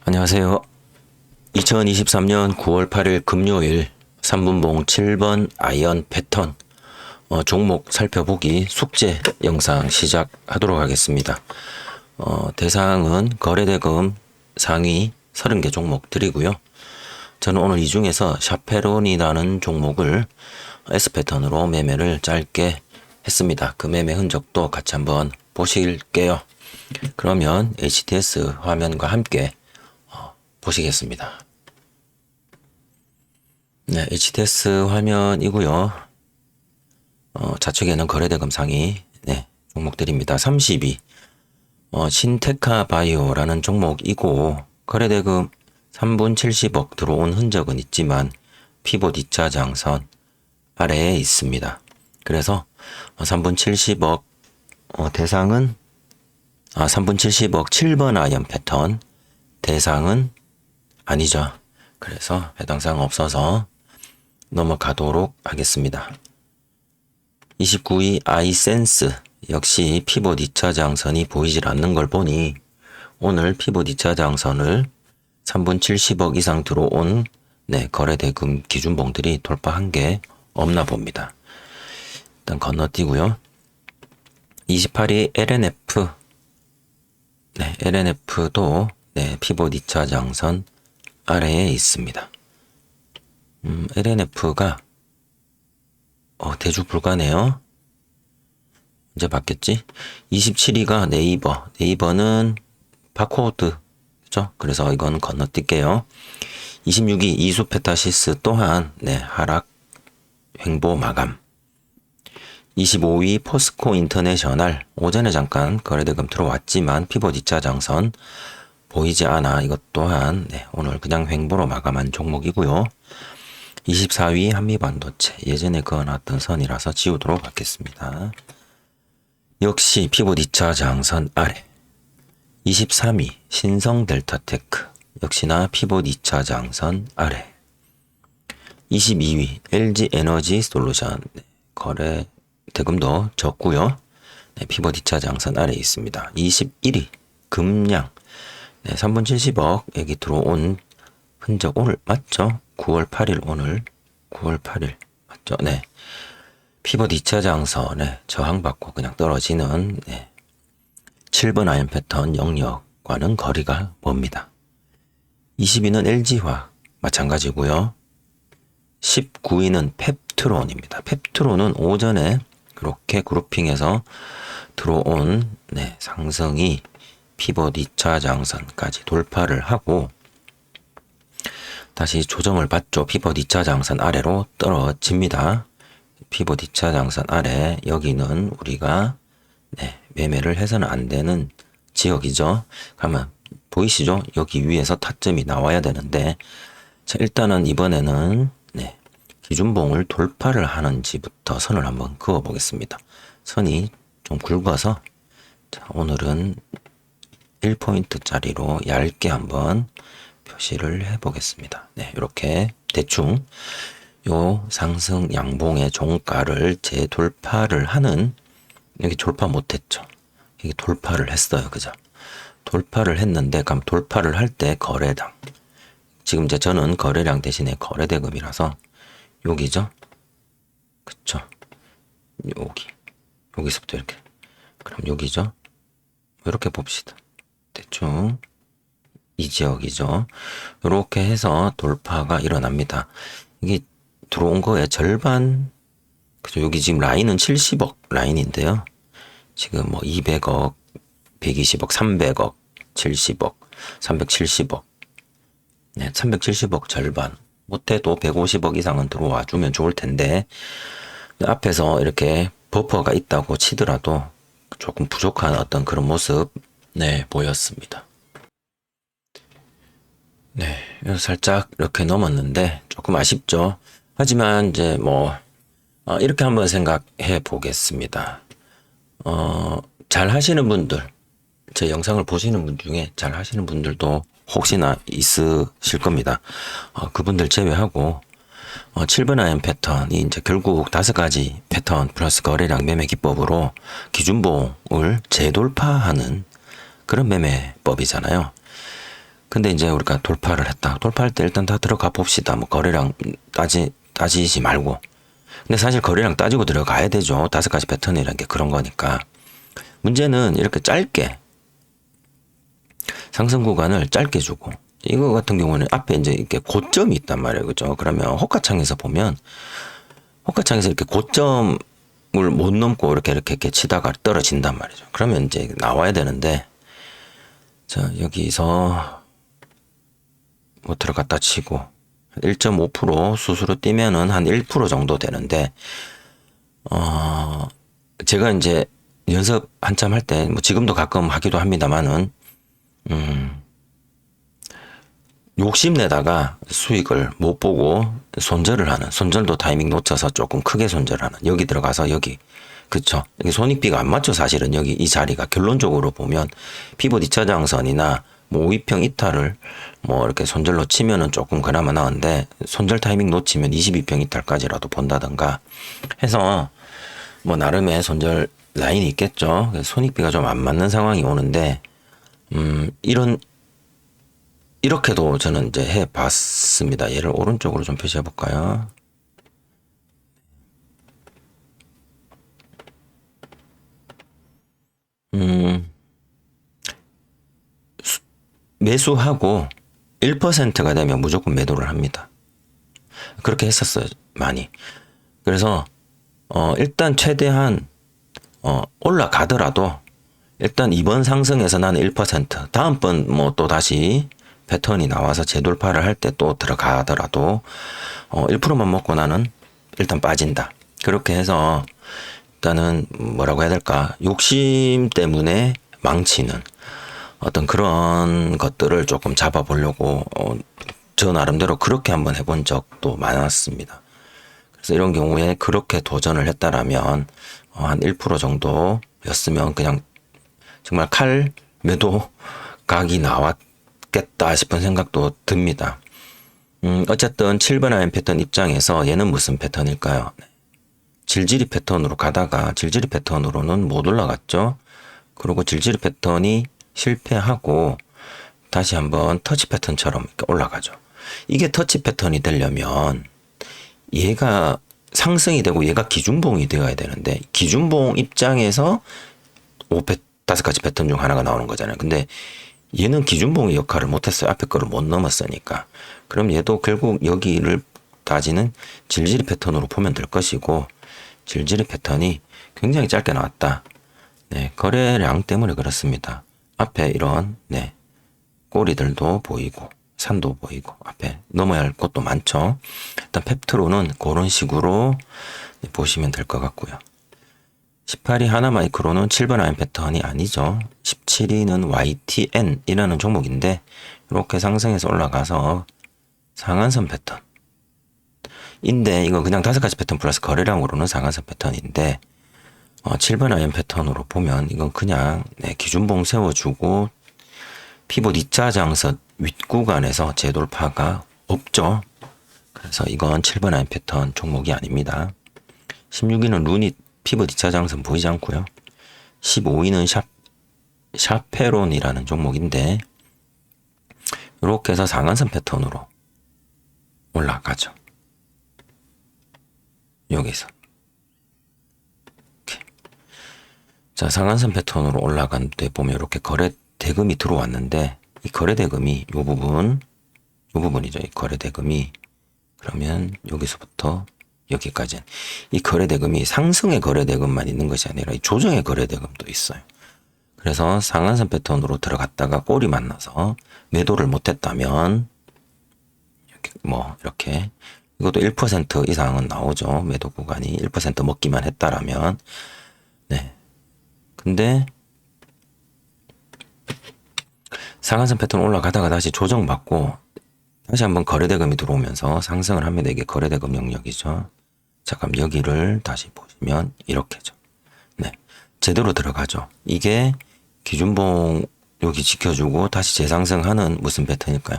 안녕하세요. 2023년 9월 8일 금요일 3분봉 7번 아이언 패턴 종목 살펴보기 숙제 영상 시작하도록 하겠습니다. 대상은 거래대금 상위 30개 종목들이고요. 저는 오늘 이 중에서 샤페론이라는 종목을 S패턴으로 매매를 짧게 했습니다. 그 매매 흔적도 같이 한번 보실게요. 그러면 HTS 화면과 함께 보시겠습니다. 네, HTS 화면이고요. 좌측에는 거래대금 상위 종목들입니다. 32 신테카 바이오라는 종목이고 거래대금 3분 70억 들어온 흔적은 있지만 피봇 2차 장선 아래에 있습니다. 그래서 3분 70억 대상은 3분 70억 7번 아이언 패턴 대상은 아니죠. 그래서 해당 사항 없어서 넘어가도록 하겠습니다. 29위 아이센스 역시 피봇 2차 장선이 보이질 않는 걸 보니 오늘 피봇 2차 장선을 3분 70억 이상 들어온 거래대금 기준봉들이 돌파한 게 없나 봅니다. 일단 건너뛰고요. 28위 LNF LNF도 피봇 2차 장선 아래에 있습니다. LNF가 대주 불가네요. 언제 봤겠지? 27위가 네이버는 바코드 그죠? 그래서 이건 건너뛸게요. 26위 이수페타시스 또한 하락 횡보 마감. 25위 포스코 인터내셔널 오전에 잠깐 거래대금 들어왔지만 피봇 2차 장선 보이지 않아 이것 또한 오늘 그냥 횡보로 마감한 종목이고요. 24위 한미반도체 예전에 그어놨던 선이라서 지우도록 하겠습니다. 역시 피봇 2차 장선 아래. 23위 신성델타테크 역시나 피봇 2차 장선 아래. 22위 LG에너지솔루션 거래 대금도 적고요. 피봇 2차 장선 아래에 있습니다. 21위 금양 3분 70억 여기 들어온 흔적 오늘 맞죠? 9월 8일 오늘 9월 8일 맞죠? 피봇 2차 장선에 저항받고 그냥 떨어지는 7번 아이언 패턴 영역과는 거리가 멉니다. 20위는 LG화학 마찬가지고요. 19위는 펩트론입니다. 펩트론은 오전에 그렇게 그룹핑해서 들어온 상승이 피봇 2차 장선까지 돌파를 하고 다시 조정을 받죠. 피봇 2차 장선 아래로 떨어집니다. 피봇 2차 장선 아래 여기는 우리가 매매를 해서는 안 되는 지역이죠. 그러면 보이시죠? 여기 위에서 타점이 나와야 되는데 자 일단은 이번에는 기준봉을 돌파를 하는지부터 선을 한번 그어 보겠습니다. 선이 좀 굵어서 자 오늘은 1포인트짜리로 얇게 한번 표시를 해 보겠습니다. 이렇게 대충 요 상승 양봉의 종가를 재돌파를 하는 여기 돌파 못했죠. 여기 돌파를 했어요. 그죠? 돌파를 했는데 그럼 돌파를 할 때 거래량 지금 이제 저는 거래량 대신에 거래대금이라서 여기죠. 그쵸? 여기서부터 이렇게 그럼 여기죠. 이렇게 봅시다. 대충 이 지역이죠. 이렇게 해서 돌파가 일어납니다. 이게 들어온 거의 절반 그죠? 여기 지금 라인은 70억 라인인데요. 지금 뭐 200억, 120억, 300억, 70억, 370억 370억 절반 못해도 150억 이상은 들어와 주면 좋을 텐데 앞에서 이렇게 버퍼가 있다고 치더라도 조금 부족한 어떤 그런 모습 보였습니다. 살짝 이렇게 넘었는데 조금 아쉽죠. 하지만 이제 이렇게 한번 생각해 보겠습니다. 잘 하시는 분들 제 영상을 보시는 분 중에 잘 하시는 분들도 혹시나 있으실 겁니다. 그분들 제외하고 7번 아이언 패턴이 이제 결국 5가지 패턴 플러스 거래량 매매 기법으로 기준봉을 재돌파하는 그런 매매법이잖아요. 근데 이제 우리가 돌파를 했다. 돌파할 때 일단 다 들어가 봅시다. 뭐 거래량 따지지 말고. 근데 사실 거래량 따지고 들어가야 되죠. 5가지 패턴이라는 게 그런 거니까. 문제는 이렇게 짧게 상승 구간을 짧게 주고 이거 같은 경우는 앞에 이제 이렇게 고점이 있단 말이에요. 그죠? 그러면 호가창에서 보면 호가창에서 이렇게 고점을 못 넘고 이렇게 치다가 떨어진단 말이죠. 그러면 이제 나와야 되는데 자, 여기서 뭐 들어갔다 치고 1.5% 수수료 뛰면은 한 1% 정도 되는데 제가 이제 연습 한참 할 때 뭐 지금도 가끔 하기도 합니다만은 욕심내다가 수익을 못 보고 손절을 하는, 손절도 타이밍 놓쳐서 조금 크게 손절하는, 여기 들어가서 여기, 그쵸. 여기 손익비가 안 맞죠, 사실은. 여기 이 자리가 결론적으로 보면 피봇 2차장선이나 뭐 5위평 이탈을 뭐 이렇게 손절로 치면은 조금 그나마 나은데 손절 타이밍 놓치면 22평 이탈까지라도 본다던가 해서 뭐 나름의 손절 라인이 있겠죠. 손익비가 좀 안 맞는 상황이 오는데 이렇게도 저는 이제 해 봤습니다. 얘를 오른쪽으로 좀 표시해 볼까요? 매수하고 1%가 되면 무조건 매도를 합니다. 그렇게 했었어요. 많이. 그래서 일단 최대한 올라가더라도 일단 이번 상승에서 나는 1%, 다음번 뭐 또 다시 패턴이 나와서 재돌파를 할 때 또 들어가더라도 1%만 먹고 나는 일단 빠진다. 그렇게 해서 일단은 뭐라고 해야 될까? 욕심 때문에 망치는 어떤 그런 것들을 조금 잡아보려고 저 나름대로 그렇게 한번 해본 적도 많았습니다. 그래서 이런 경우에 그렇게 도전을 했다라면 한 1% 정도였으면 그냥 정말 칼 매도 각이 나왔겠다 싶은 생각도 듭니다. 어쨌든 7번 아이언 패턴 입장에서 얘는 무슨 패턴일까요? 질질이 패턴으로 가다가 질질이 패턴으로는 못 올라갔죠. 그리고 질질이 패턴이 실패하고 다시 한번 터치 패턴처럼 이렇게 올라가죠. 이게 터치 패턴이 되려면 얘가 상승이 되고 얘가 기준봉이 되어야 되는데 기준봉 입장에서 5가지 패턴 중 하나가 나오는 거잖아요. 근데 얘는 기준봉의 역할을 못했어요. 앞에 거를 못 넘었으니까. 그럼 얘도 결국 여기를 따지는 질질이 패턴으로 보면 될 것이고 질질이 패턴이 굉장히 짧게 나왔다. 네, 거래량 때문에 그렇습니다. 앞에 이런 꼬리들도 보이고 산도 보이고 앞에 넘어야 할 것도 많죠. 일단 펩트로는 그런 식으로 보시면 될 것 같고요. 18위 하나마이크로는 7번 아이언 패턴이 아니죠. 17위는 YTN이라는 종목인데 이렇게 상승해서 올라가서 상한선 패턴 인데 이거 그냥 5가지 패턴 플러스 거래량으로는 상한선 패턴인데 7번 아이언 패턴으로 보면 이건 그냥 기준봉 세워주고 피봇 2차 장선 윗구간에서 재돌파가 없죠. 그래서 이건 7번 아이언 패턴 종목이 아닙니다. 16위는 루닛 피봇 2차 장선 보이지 않고요. 15위는 샤페론이라는 종목인데 이렇게 해서 상한선 패턴으로 올라가죠. 여기서 이렇게. 자, 상한선 패턴으로 올라간 데 보면 이렇게 거래 대금이 들어왔는데 이 거래 대금이 요 부분이죠. 이 거래 대금이 그러면 여기서부터 여기까지 이 거래 대금이 상승의 거래 대금만 있는 것이 아니라 이 조정의 거래 대금도 있어요. 그래서 상한선 패턴으로 들어갔다가 꼬리 만나서 매도를 못했다면 이렇게 이것도 1% 이상은 나오죠. 매도 구간이 1% 먹기만 했다라면 근데 상한선 패턴 올라가다가 다시 조정받고 다시 한번 거래대금이 들어오면서 상승을 합니다. 이게 거래대금 영역이죠. 자, 그럼 여기를 다시 보시면 이렇게죠. 제대로 들어가죠. 이게 기준봉 여기 지켜주고 다시 재상승하는 무슨 패턴일까요?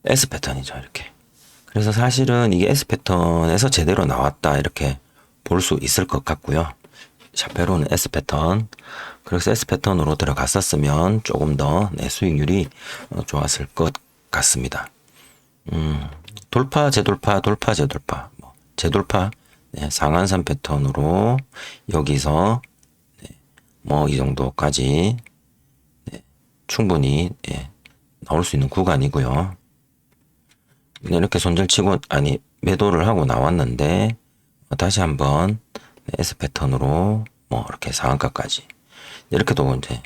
S 패턴이죠. 이렇게. 그래서 사실은 이게 S 패턴에서 제대로 나왔다 이렇게 볼 수 있을 것 같고요. 샤페로는 S 패턴. 그래서 S 패턴으로 들어갔었으면 조금 더 수익률이 좋았을 것 같습니다. 돌파, 재돌파, 돌파, 재돌파. 재돌파, 상한선 패턴으로 여기서 이 정도까지 충분히 나올 수 있는 구간이고요. 이렇게 손절치고 매도를 하고 나왔는데 다시 한번 S 패턴으로 이렇게 상한가까지 이렇게도 이제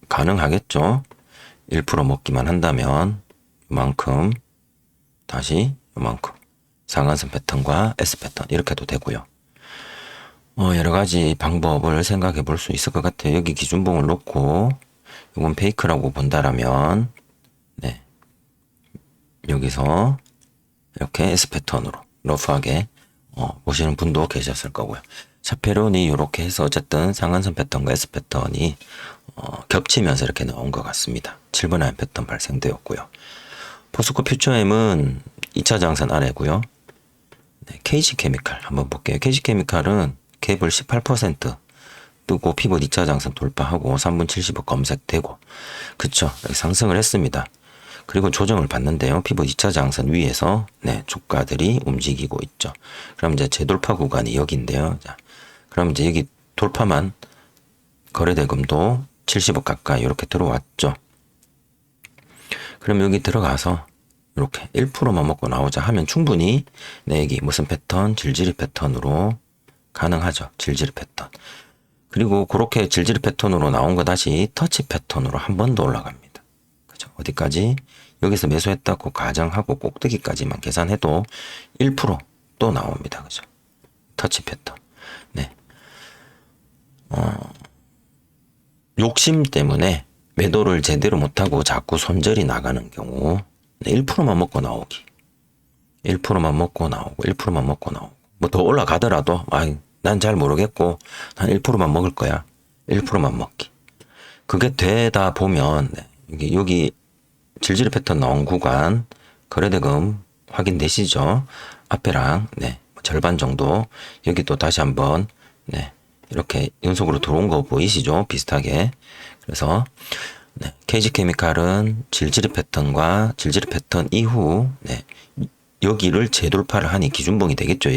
가능하겠죠. 1% 먹기만 한다면 이만큼 다시 이만큼 상한선 패턴과 S 패턴 이렇게도 되고요. 여러 가지 방법을 생각해 볼 수 있을 것 같아요. 여기 기준봉을 놓고 이건 페이크라고 본다라면 여기서 이렇게 S 패턴으로 러프하게 보시는 분도 계셨을 거고요. 샤페론이 이렇게 해서 어쨌든 상한선 패턴과 S 패턴이 겹치면서 이렇게 나온 것 같습니다. 7번 아이언 패턴 발생되었고요. 포스코 퓨처엠은 2차 장선 아래고요. KG케미칼 한번 볼게요. KG케미칼은 갭을 18% 뜨고 피봇 2차 장선 돌파하고 3분 70억 검색되고 그쵸? 상승을 했습니다. 그리고 조정을 받는데요. 피봇 2차 장선 위에서 주가들이 움직이고 있죠. 그럼 이제 재돌파 구간이 여기인데요. 자, 그럼 이제 여기 돌파만 거래대금도 70억 가까이 이렇게 들어왔죠. 그럼 여기 들어가서 이렇게 1%만 먹고 나오자 하면 충분히 여기 무슨 패턴? 질질이 패턴으로 가능하죠. 질질이 패턴. 그리고 그렇게 질질이 패턴으로 나온 거 다시 터치 패턴으로 한 번 더 올라갑니다. 그죠? 어디까지? 여기서 매수했다고 가정하고 꼭대기까지만 계산해도 1%또 나옵니다. 그죠? 터치 패턴. 욕심 때문에 매도를 제대로 못하고 자꾸 손절이 나가는 경우 1%만 먹고 나오기. 1%만 먹고 나오고 1%만 먹고 나오고 뭐 더 올라가더라도 난 잘 모르겠고 한 1%만 먹을 거야. 1%만 먹기. 그게 되다 보면 여기 질질 패턴 나온 구간 거래대금 확인되시죠? 앞에랑 절반 정도 여기 또 다시 한번 이렇게 연속으로 들어온 거 보이시죠? 비슷하게. 그래서 KG케미칼은 질질 패턴과 질질 패턴 이후 여기를 재돌파를 하니 기준봉이 되겠죠.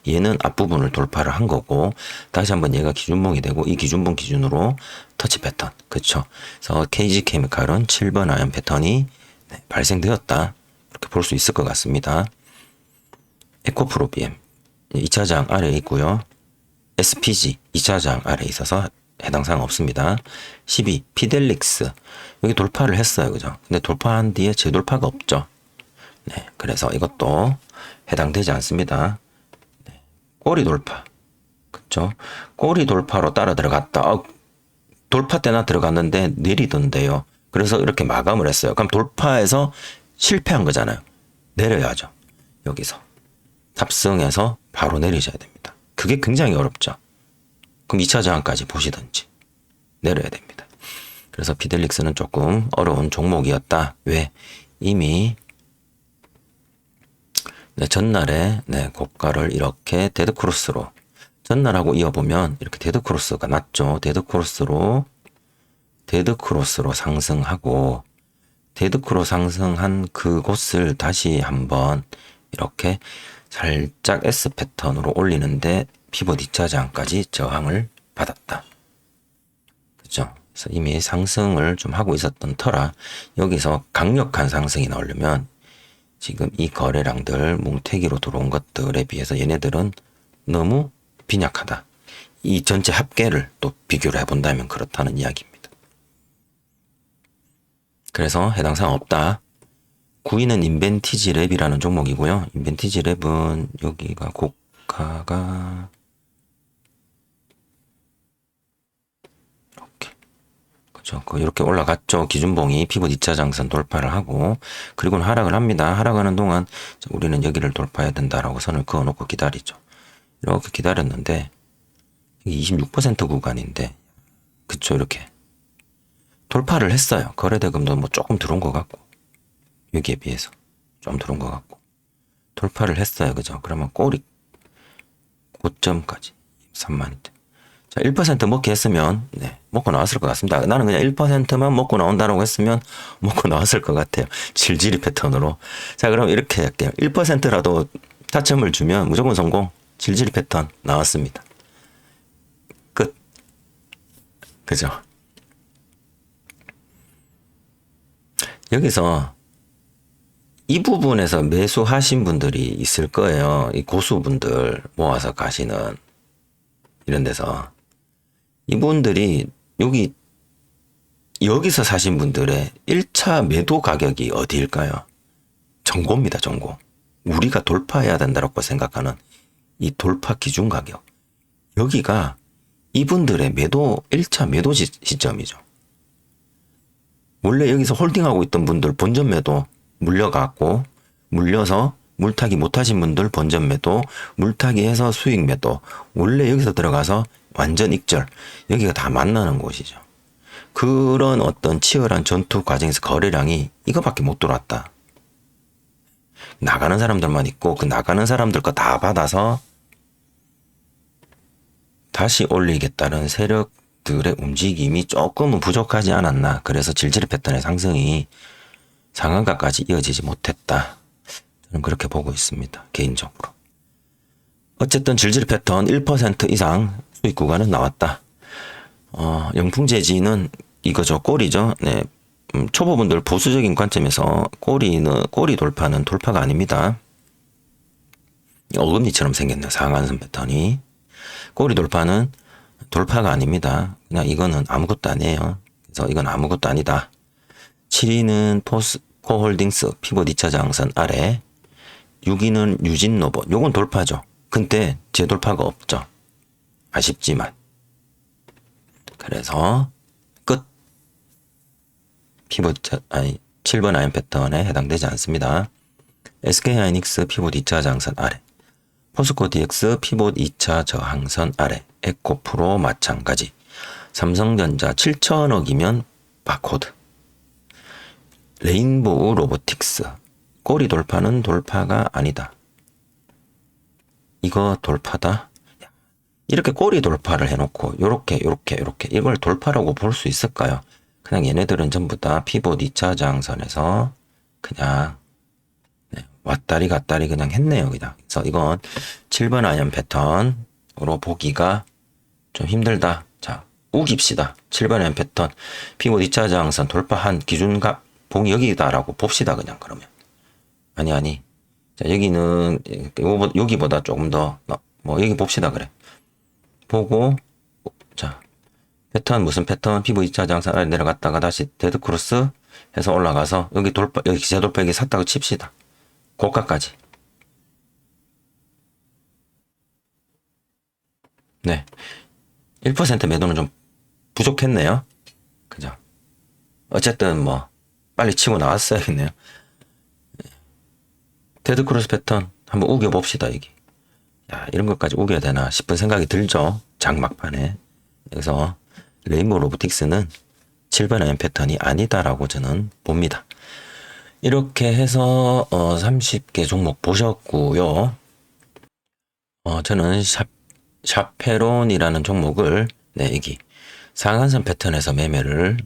얘는 앞부분을 돌파를 한 거고 다시 한번 얘가 기준봉이 되고 이 기준봉 기준으로 터치 패턴. 그쵸? 그래서 KG케미칼은 7번 아이언 패턴이 발생되었다. 이렇게 볼 수 있을 것 같습니다. 에코프로비엠 2차장 아래에 있고요. SPG 2차장 아래에 있어서 해당 사항 없습니다. 12 피델릭스 여기 돌파를 했어요. 그죠? 근데 돌파한 뒤에 재돌파가 없죠. 그래서 이것도 해당되지 않습니다. 꼬리 돌파. 그쵸? 꼬리 돌파로 따라 들어갔다. 돌파 때나 들어갔는데 내리던데요. 그래서 이렇게 마감을 했어요. 그럼 돌파해서 실패한 거잖아요. 내려야죠. 여기서. 탑승해서 바로 내리셔야 됩니다. 그게 굉장히 어렵죠. 그럼 2차 저항까지 보시든지 내려야 됩니다. 그래서 피델릭스는 조금 어려운 종목이었다. 왜? 이미 전날에 고가를 이렇게 데드크로스로 전날하고 이어보면 이렇게 데드크로스가 났죠. 데드크로스로 상승하고 데드크로 상승한 그곳을 다시 한번 이렇게 살짝 S 패턴으로 올리는데 피봇 2차 저항까지 저항을 받았다. 그죠? 그래서 이미 상승을 좀 하고 있었던 터라 여기서 강력한 상승이 나오려면 지금 이 거래량들 뭉태기로 들어온 것들에 비해서 얘네들은 너무 빈약하다. 이 전체 합계를 또 비교를 해본다면 그렇다는 이야기입니다. 그래서 해당 사항 없다. 9위는 인벤티지 랩이라는 종목이고요. 인벤티지 랩은 여기가 고가가 이렇게 그죠? 이렇게 올라갔죠. 기준봉이 피봇 2차 장선 돌파를 하고 그리고는 하락을 합니다. 하락하는 동안 우리는 여기를 돌파해야 된다라고 선을 그어놓고 기다리죠. 이렇게 기다렸는데 26% 구간인데 그쵸? 이렇게 돌파를 했어요. 거래대금도 뭐 조금 들어온 것 같고 여기에 비해서 좀 들어온 것 같고 돌파를 했어요. 그죠? 그러면 꼬리 고점까지 3만원대 자, 1% 먹게 했으면, 네, 먹고 나왔을 것 같습니다. 나는 그냥 1%만 먹고 나온다라고 했으면 먹고 나왔을 것 같아요. 질질이 패턴으로. 자, 그럼 이렇게 할게요. 1%라도 타점을 주면 무조건 성공. 질질이 패턴 나왔습니다. 끝. 그죠? 여기서 이 부분에서 매수하신 분들이 있을 거예요. 이 고수분들 모아서 가시는 이런 데서. 이분들이 여기서 사신 분들의 1차 매도 가격이 어디일까요? 정고입니다, 정고. 우리가 돌파해야 된다고 생각하는 이 돌파 기준 가격. 여기가 이분들의 1차 매도 시점이죠. 원래 여기서 홀딩하고 있던 분들 본전 매도 물려서 물타기 못하신 분들 본전 매도, 물타기 해서 수익 매도. 원래 여기서 들어가서 완전 익절. 여기가 다 만나는 곳이죠. 그런 어떤 치열한 전투 과정에서 거래량이 이거밖에 못 들어왔다. 나가는 사람들만 있고 그 나가는 사람들 거 다 받아서 다시 올리겠다는 세력들의 움직임이 조금은 부족하지 않았나. 그래서 질질 패턴의 상승이 상한가까지 이어지지 못했다. 저는 그렇게 보고 있습니다. 개인적으로. 어쨌든 질질 패턴 1% 이상 수익 구간은 나왔다. 영풍재지는 이거죠. 꼬리죠. 네. 초보분들 보수적인 관점에서 꼬리 돌파는 돌파가 아닙니다. 어금니처럼 생겼네요. 상한선 패턴이. 꼬리 돌파는 돌파가 아닙니다. 그냥 이거는 아무것도 아니에요. 그래서 이건 아무것도 아니다. 7위는 포스코홀딩스 피봇 2차 장선 아래, 6위는 유진로봇. 요건 돌파죠. 근데 재돌파가 없죠. 아쉽지만. 그래서 끝. 피봇 7번 아이언 패턴에 해당되지 않습니다. SK하이닉스 피봇 2차 장선 아래, 포스코 DX 피봇 2차 저항선 아래, 에코프로 마찬가지. 삼성전자 7천억이면 바코드. 레인보우 로보틱스. 꼬리 돌파는 돌파가 아니다. 이거 돌파다? 이렇게 꼬리 돌파를 해놓고 요렇게 이걸 돌파라고 볼 수 있을까요? 그냥 얘네들은 전부 다 피봇 2차 저항선에서 그냥 왔다리 갔다리 그냥 했네요. 그냥. 그래서 이건 7번 아이언 패턴으로 보기가 좀 힘들다. 자, 우깁시다. 7번 아이언 패턴 피봇 2차 저항선 돌파한 기준가 봉이 여기다라고 봅시다. 그냥 그러면. 아니. 자, 여기는 여기보다 조금 더 여기 봅시다. 그래. 보고, 자, 패턴 무슨 패턴 피봇 2차 저항선 아래 내려갔다가 다시 데드크로스 해서 올라가서 여기 재돌파 여기 샀다고 칩시다. 고가까지. 네. 1% 매도는 좀 부족했네요. 그죠? 어쨌든 빨리 치고 나왔어야겠네요. 데드크로스 패턴 한번 우겨봅시다, 이게. 야, 이런 것까지 우겨야 되나 싶은 생각이 들죠. 장막판에. 그래서 레인보우 로보틱스는 7번 아이언 패턴이 아니다라고 저는 봅니다. 이렇게 해서 30개 종목 보셨고요. 저는 샤페론이라는 종목을 여기 상한선 패턴에서 매매를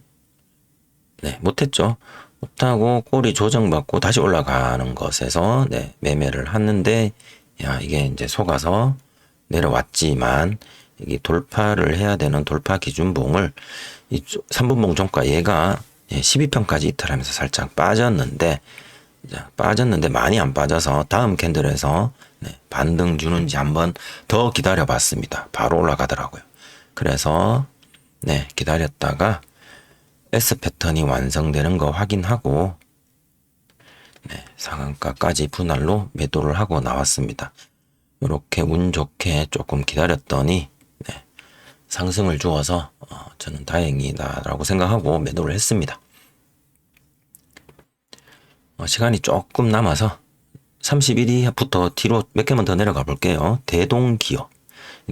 못했죠. 못하고 꼬리 조정받고 다시 올라가는 것에서 매매를 했는데, 야, 이게 이제 속아서 내려왔지만 이게 돌파를 해야 되는 돌파 기준봉을 이 3분봉 종가 얘가 12편까지 이탈하면서 살짝 빠졌는데 많이 안 빠져서 다음 캔들에서 반등 주는지 한번 더 기다려 봤습니다. 바로 올라가더라고요. 그래서 기다렸다가 S 패턴이 완성되는 거 확인하고 상한가까지 분할로 매도를 하고 나왔습니다. 이렇게 운 좋게 조금 기다렸더니 상승을 주어서 저는 다행이다라고 생각하고 매도를 했습니다. 시간이 조금 남아서 31위부터 뒤로 몇 개만 더 내려가 볼게요. 대동기업.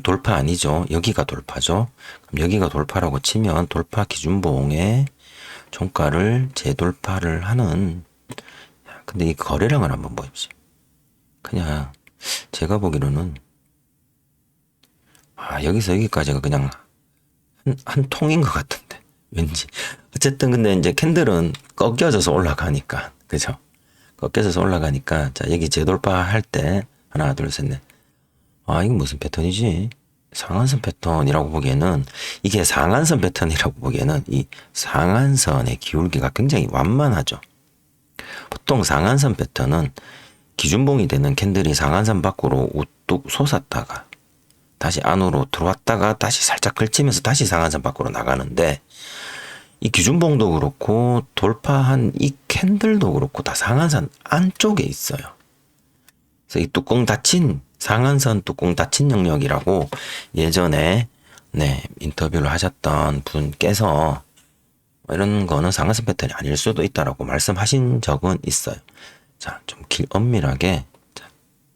돌파 아니죠. 여기가 돌파죠. 그럼 여기가 돌파라고 치면 돌파 기준봉에 종가를 재돌파를 하는, 근데 이 거래량을 한번 보십시오. 그냥 제가 보기로는 여기서 여기까지가 그냥 한 통인 것 같은데. 왠지. 어쨌든 근데 이제 캔들은 꺾여져서 올라가니까. 그죠? 꺾여져서 올라가니까. 자, 여기 재돌파 할 때, 하나, 둘, 셋, 넷. 아, 이거 무슨 패턴이지? 상한선 패턴이라고 보기에는, 이게 상한선 패턴이라고 보기에는 이 상한선의 기울기가 굉장히 완만하죠. 보통 상한선 패턴은 기준봉이 되는 캔들이 상한선 밖으로 우뚝 솟았다가 다시 안으로 들어왔다가 다시 살짝 걸치면서 다시 상한선 밖으로 나가는데, 이 기준봉도 그렇고 돌파한 이 캔들도 그렇고 다 상한선 안쪽에 있어요. 그래서 이 뚜껑 닫힌 상한선 뚜껑 닫힌 영역이라고 예전에 인터뷰를 하셨던 분께서 이런 거는 상한선 패턴이 아닐 수도 있다라고 말씀하신 적은 있어요. 자, 좀 엄밀하게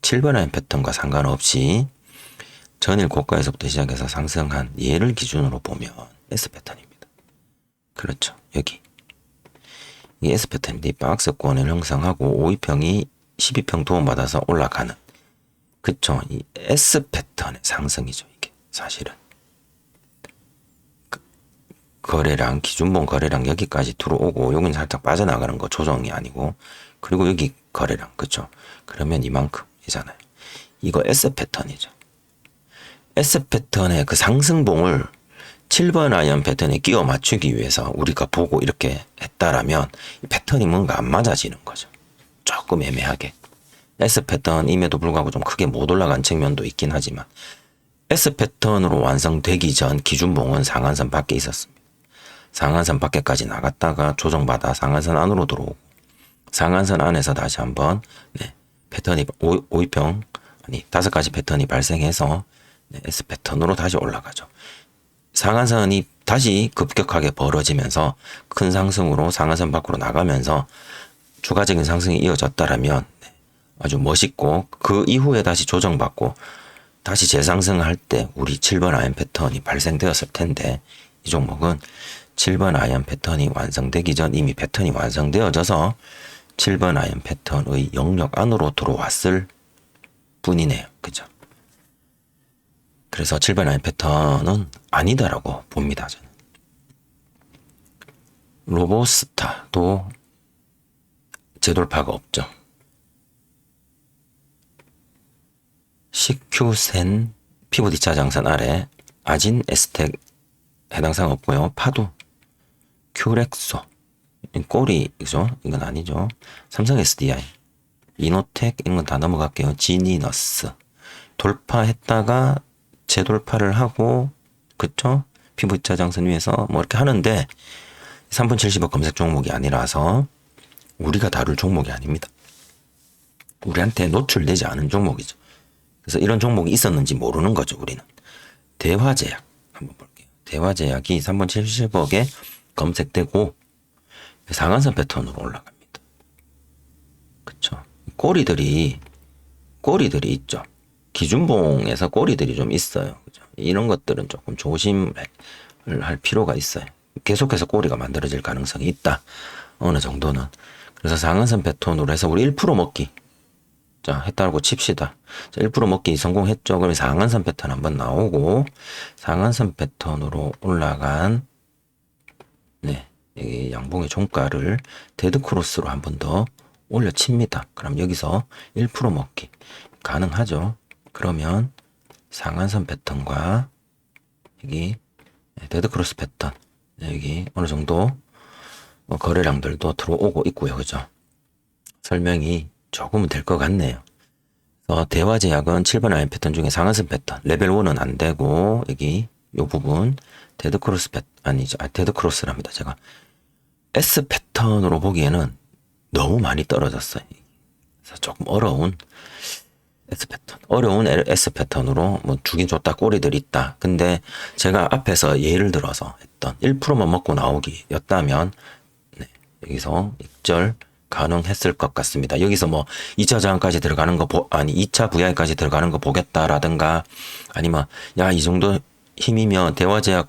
7번 라인 패턴과 상관없이 전일 고가에서부터 시작해서 상승한 얘를 기준으로 보면 S 패턴입니다. 그렇죠. 여기 이 S 패턴인데 박스권을 형성하고 5위평이 12평 도움받아서 올라가는, 그쵸, 이 S 패턴의 상승이죠. 이게 사실은 거래량, 기준봉 거래량 여기까지 들어오고 여기는 살짝 빠져나가는 거 조정이 아니고, 그리고 여기 거래량, 그쵸, 그러면 이만큼이잖아요. 이거 S 패턴이죠. S 패턴의 그 상승봉을 7번 아이언 패턴에 끼워 맞추기 위해서 우리가 보고 이렇게 했다라면 이 패턴이 뭔가 안 맞아지는 거죠. 조금 애매하게. S 패턴임에도 불구하고 좀 크게 못 올라간 측면도 있긴 하지만 S 패턴으로 완성되기 전 기준봉은 상한선 밖에 있었습니다. 상한선 밖에까지 나갔다가 조정받아 상한선 안으로 들어오고 상한선 안에서 다시 한번 패턴이 5위평 아니 5가지 패턴이 발생해서 S 패턴으로 다시 올라가죠. 상한선이 다시 급격하게 벌어지면서 큰 상승으로 상한선 밖으로 나가면서 추가적인 상승이 이어졌다라면 아주 멋있고, 그 이후에 다시 조정받고 다시 재상승할 때 우리 7번 아이언 패턴이 발생되었을 텐데, 이 종목은 7번 아이언 패턴이 완성되기 전 이미 패턴이 완성되어져서 7번 아이언 패턴의 영역 안으로 들어왔을 뿐이네요. 그죠? 그래서 7번 아이언 패턴은 아니다라고 봅니다. 저는. 로보스타도 재돌파가 없죠. CQ센 피보 D차 장선 아래 아진 에스텍 해당 사항 없고요. 파도 큐렉소 꼬리 그죠? 이건 아니죠. 삼성 SDI 이노텍 이런 건 다 넘어갈게요. 지니너스 돌파했다가 재돌파를 하고, 그쵸? 피보 D차 장선 위에서 뭐 이렇게 하는데 3분 70억 검색 종목이 아니라서 우리가 다룰 종목이 아닙니다. 우리한테 노출되지 않은 종목이죠. 그래서 이런 종목이 있었는지 모르는 거죠. 우리는. 대화제약 한번 볼게요. 대화제약이 3분 70억에 검색되고 상한선 패턴으로 올라갑니다. 그쵸? 꼬리들이 있죠. 기준봉에서 꼬리들이 좀 있어요. 그죠? 이런 것들은 조금 조심을 할 필요가 있어요. 계속해서 꼬리가 만들어질 가능성이 있다. 어느 정도는. 그래서 상한선 패턴으로 해서 우리 1% 먹기. 자, 했다고 칩시다. 자, 1% 먹기 성공했죠. 그럼 상한선 패턴 한번 나오고, 상한선 패턴으로 올라간, 이 양봉의 종가를 데드크로스로 한 번 더 올려칩니다. 그럼 여기서 1% 먹기. 가능하죠. 그러면 상한선 패턴과 여기 데드크로스 패턴. 여기 어느 정도 거래량들도 들어오고 있고요. 그죠? 설명이 조금은 될 것 같네요. 대화제약은 7번 아이언 패턴 중에 상한선 패턴 레벨 1은 안 되고, 여기 요 부분 데드크로스 패턴 아니죠. 데드크로스랍니다. 제가 S 패턴으로 보기에는 너무 많이 떨어졌어요. 그래서 조금 어려운 S 패턴, 어려운 S 패턴으로 뭐 주긴 줬다, 꼬리들 있다. 근데 제가 앞에서 예를 들어서 했던 1%만 먹고 나오기였다면 여기서 익절 가능했을 것 같습니다. 여기서 뭐 2차 저항까지 들어가는 거 2차 VI까지 들어가는 거 보겠다라든가, 아니면 야, 이 정도 힘이면 대화제약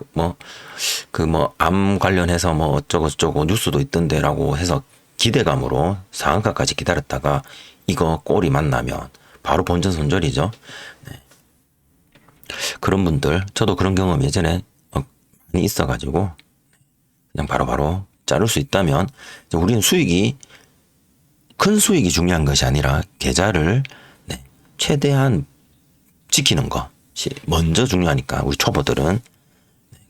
암 관련해서 뭐 어쩌고 뉴스도 있던데라고 해서 기대감으로 상한가까지 기다렸다가 이거 꼬리 만나면 바로 본전 손절이죠. 그런 분들, 저도 그런 경험 예전에 많이 있어가지고 그냥 바로바로 자를 수 있다면, 우리는 큰 수익이 중요한 것이 아니라 계좌를 최대한 지키는 것이 먼저 중요하니까, 우리 초보들은.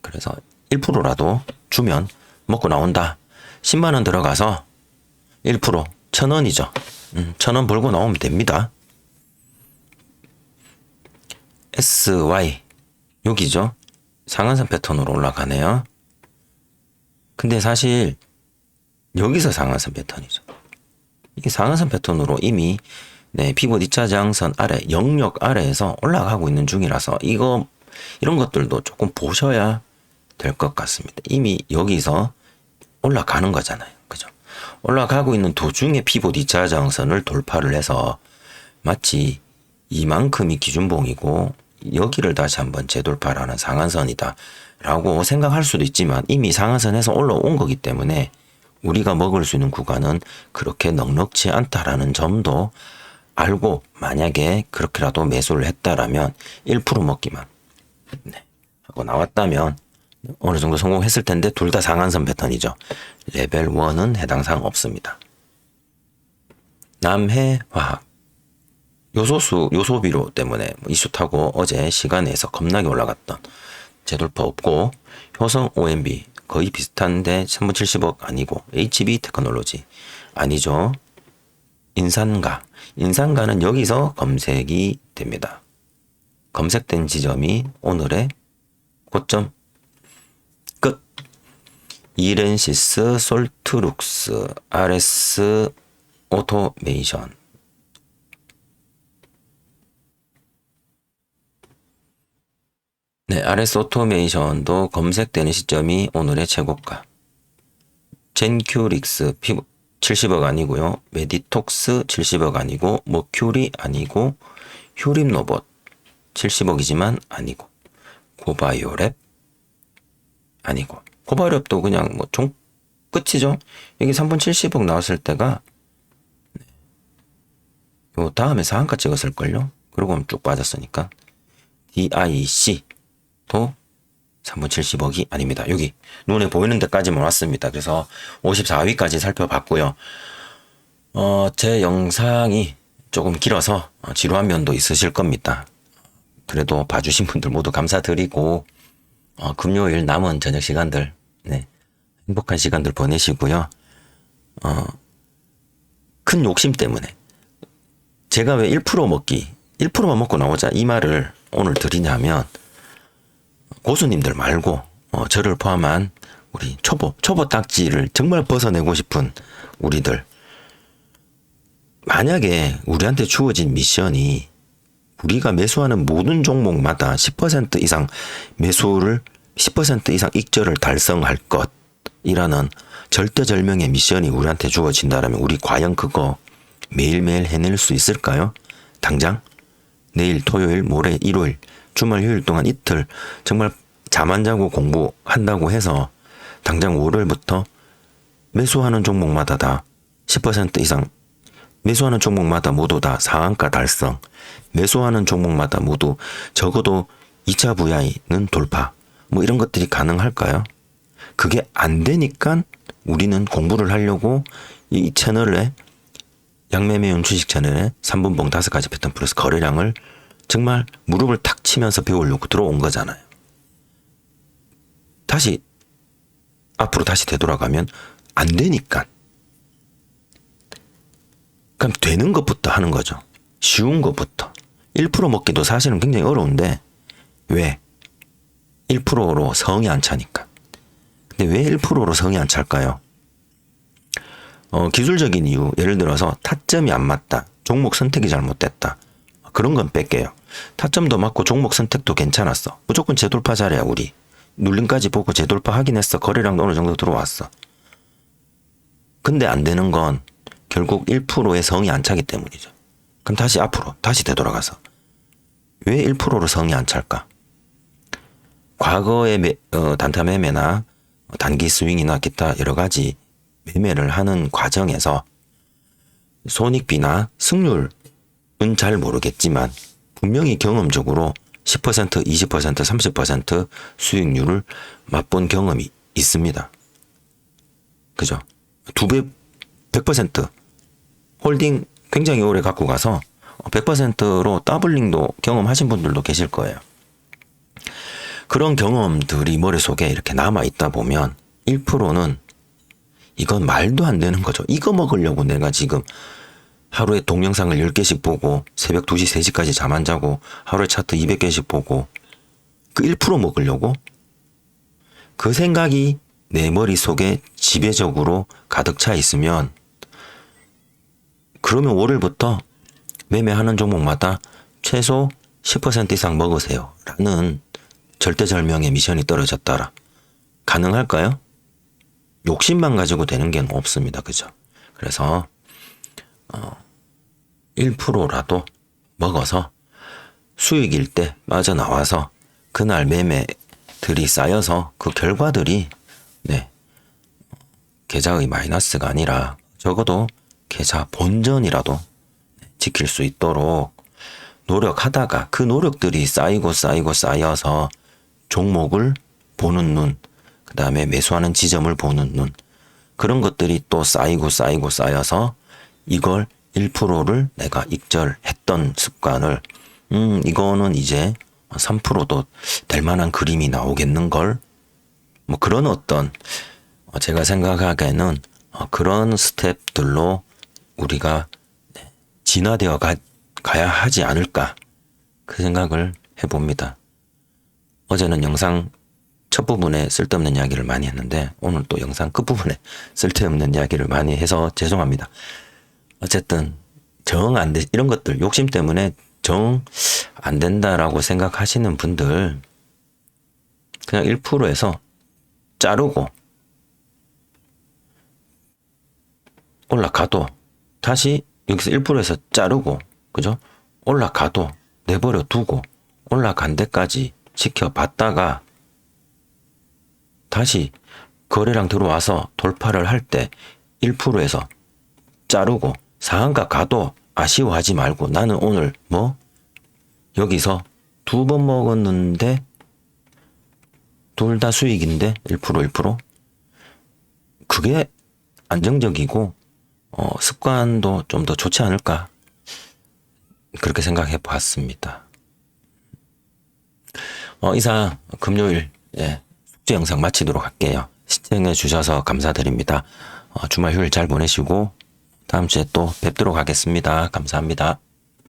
그래서 1%라도 주면 먹고 나온다. 10만 원 들어가서 1% 1,000원이죠. 1,000원 벌고 나오면 됩니다. SY 여기죠. 상한선 패턴으로 올라가네요. 근데 사실 여기서 상한선 패턴이죠. 이게 상한선 패턴으로 이미 피봇 2차 저항선 아래, 영역 아래에서 올라가고 있는 중이라서 이런 것들도 조금 보셔야 될 것 같습니다. 이미 여기서 올라가는 거잖아요. 그죠? 올라가고 있는 도중에 피봇 2차 저항선을 돌파를 해서 마치 이만큼이 기준봉이고 여기를 다시 한번 재돌파하는 상한선이다 라고 생각할 수도 있지만, 이미 상한선에서 올라온 거기 때문에 우리가 먹을 수 있는 구간은 그렇게 넉넉지 않다라는 점도 알고, 만약에 그렇게라도 매수를 했다라면 1% 먹기만 하고 나왔다면 어느 정도 성공했을 텐데, 둘 다 상한선 패턴이죠. 레벨 1은 해당 사항 없습니다. 남해화학 요소비료 때문에 이슈 타고 어제 시간에서 겁나게 올라갔던 재돌파 없고, 효성 OMB 거의 비슷한데 3,070억 아니고, HB 테크놀로지 아니죠. 인산가는 여기서 검색이 됩니다. 검색된 지점이 오늘의 고점 끝. 이렌시스, 솔트룩스, RS 오토메이션. RS 오토메이션도 검색되는 시점이 오늘의 최고가. 젠큐릭스 70억 아니고요. 메디톡스 70억 아니고, 머큐리 아니고, 휴림로봇 70억이지만 아니고, 고바이오랩 아니고, 고바이오랩도 그냥 종 끝이죠. 여기 3,070억 나왔을 때가 요 다음에 상한가 찍었을걸요. 그러고 쭉 빠졌으니까. DIC 도 3,070억이 아닙니다. 여기 눈에 보이는 데까지만 왔습니다. 그래서 54위까지 살펴봤고요. 제 영상이 조금 길어서 지루한 면도 있으실 겁니다. 그래도 봐주신 분들 모두 감사드리고, 금요일 남은 저녁 시간들 행복한 시간들 보내시고요. 큰 욕심 때문에 제가 왜 1%만 먹고 나오자 이 말을 오늘 드리냐면, 고수님들 말고 저를 포함한 우리 초보 딱지를 정말 벗어내고 싶은 우리들, 만약에 우리한테 주어진 미션이 우리가 매수하는 모든 종목마다 10% 이상 매수를 10% 이상 익절을 달성할 것이라는 절대절명의 미션이 우리한테 주어진다면, 우리 과연 그거 매일매일 해낼 수 있을까요? 당장 내일 토요일, 모레 일요일, 주말 휴일 동안 이틀 정말 잠 안 자고 공부한다고 해서 당장 월요일부터 매수하는 종목마다 다 10% 이상, 매수하는 종목마다 모두 다 상한가 달성, 매수하는 종목마다 모두 적어도 2차 VI는 돌파, 이런 것들이 가능할까요? 그게 안 되니까 우리는 공부를 하려고 이 채널에, 양매매운 주식 채널에 3분봉 5가지 패턴 플러스 거래량을 정말 무릎을 탁 치면서 배우려고 들어온 거잖아요. 앞으로 다시 되돌아가면 안 되니까. 그럼 되는 것부터 하는 거죠. 쉬운 것부터. 1% 먹기도 사실은 굉장히 어려운데, 왜? 1%로 성이 안 차니까. 근데 왜 1%로 성이 안 찰까요? 기술적인 이유, 예를 들어서 타점이 안 맞다, 종목 선택이 잘못됐다, 그런 건 뺄게요. 타점도 맞고 종목 선택도 괜찮았어. 무조건 재돌파 잘해야 우리. 눌림까지 보고 재돌파 확인했어. 거래량도 어느 정도 들어왔어. 근데 안 되는 건 결국 1%의 성이 안 차기 때문이죠. 그럼 다시 앞으로, 다시 되돌아가서 왜 1%로 성이 안 찰까? 과거의 단타 매매나 단기 스윙이나 기타 여러 가지 매매를 하는 과정에서 손익비나 승률은 잘 모르겠지만 분명히 경험적으로 10%, 20%, 30% 수익률을 맛본 경험이 있습니다. 그죠? 2배, 100% 홀딩 굉장히 오래 갖고 가서 100%로 더블링도 경험하신 분들도 계실 거예요. 그런 경험들이 머릿속에 이렇게 남아있다 보면 1%는 이건 말도 안 되는 거죠. 이거 먹으려고 내가 지금 하루에 동영상을 10개씩 보고 새벽 2시, 3시까지 잠 안 자고 하루에 차트 200개씩 보고 그 1% 먹으려고 그 생각이 내 머릿속에 지배적으로 가득 차 있으면 그러면 월요일부터 매매하는 종목마다 최소 10% 이상 먹으세요 라는 절대절명의 미션이 떨어졌더라. 가능할까요? 욕심만 가지고 되는 게 없습니다. 그죠? 그래서 1%라도 먹어서 수익일 때 빠져나와서 그날 매매들이 쌓여서 그 결과들이 계좌의 마이너스가 아니라 적어도 계좌 본전이라도 지킬 수 있도록 노력하다가 그 노력들이 쌓여서 종목을 보는 눈, 그 다음에 매수하는 지점을 보는 눈, 그런 것들이 또 쌓여서 이걸 1%를 내가 익절했던 습관을 이거는 이제 3%도 될 만한 그림이 나오겠는걸, 뭐 그런 어떤 제가 생각하기에는 그런 스텝들로 우리가 진화되어 가야 하지 않을까, 그 생각을 해봅니다. 어제는 영상 첫 부분에 쓸데없는 이야기를 많이 했는데 오늘 또 영상 끝부분에 쓸데없는 이야기를 많이 해서 죄송합니다. 어쨌든 이런 것들 욕심 때문에 정 안 된다라고 생각하시는 분들 그냥 1%에서 자르고 올라가도 다시 여기서 1%에서 자르고, 그죠? 올라가도 내버려 두고 올라간 데까지 지켜봤다가 다시 거래량 들어와서 돌파를 할 때 1%에서 자르고 상한가 가도 아쉬워하지 말고 나는 오늘 여기서 2번 먹었는데 둘 다 수익인데 1%. 그게 안정적이고 습관도 좀 더 좋지 않을까, 그렇게 생각해 봤습니다. 이상 금요일 숙제 영상 마치도록 할게요. 시청해 주셔서 감사드립니다. 주말 휴일 잘 보내시고 다음 주에 또 뵙도록 하겠습니다. 감사합니다.